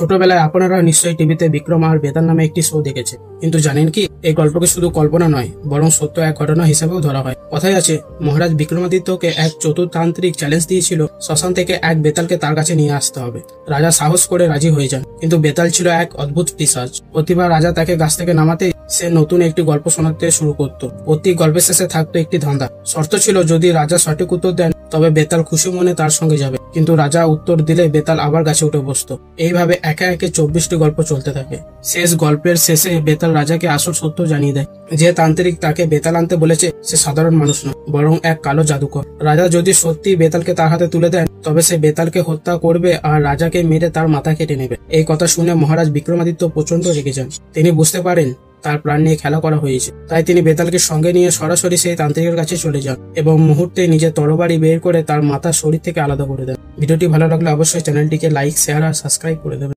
ছোটবেলায় আপনারা নিশ্চয়ই টিভিতে বিক্রম আর বেতাল নামে একটি শো দেখেছে, কিন্তু জানেন কি এই গল্পকে শুধু কল্পনা নয় বরং সত্য এক ঘটনা হিসেবেও ধরা হয়। কথায় আছে মহারাজ বিক্রমাদিত্যকে এক চতুর্তান্ত্রিক চ্যালেঞ্জ দিয়েছিল শ্মশান থেকে এক বেতালকে তার কাছে নিয়ে আসতে হবে। রাজা সাহস করে রাজি হয়ে যান, কিন্তু বেতাল ছিল এক অদ্ভুত পিশাচ। প্রতিবার রাজা তাকে গাছ থেকে নামাতে সে নতুন একটি গল্প শোনাতে শুরু করত। প্রতি গল্পের শেষে থাকতো একটি ধাঁধা। শর্ত ছিল যদি রাজা সঠিক উত্তর দেন তবে বেতাল খুশি মনে তার সঙ্গে যাবে, কিন্তু রাজা উত্তর দিলে বেতাল আবার গাছে উঠে বসতো। এইভাবে একে একে 24টি গল্প চলতে থাকে। শেষ গল্পের শেষে বেতাল রাজাকে আসল সত্য জানিয়ে দেয়। যে তান্ত্রিক তাকে বেতাল আনতে বলেছে সে সাধারণ মানুষ নয় বরং এক কালো জাদুকর। রাজা যদি সত্যি বেতালকে তার হাতে তুলে দেন তবে সে বেতালকে হত্যা করবে আর রাজাকে মেরে তার মাথা কেটে নেবে। এই কথা শুনে মহারাজ বিক্রমাদিত্য প্রচন্ড রেগে যান। তিনি বুঝতে পারেন তার প্রাণ নিয়ে খেলা করা হয়েছে, তাই তিনি বেতালকে সঙ্গে নিয়ে সরাসরি সেই তান্ত্রিকের কাছে চলে যান এবং মুহূর্তে নিজের তরবারি বের করে তার মাথা শরীর থেকে আলাদা করে দেন। ভিডিওটি ভালো লাগলে অবশ্যই চ্যানেলটিকে লাইক, শেয়ার আর সাবস্ক্রাইব করে দেবেন।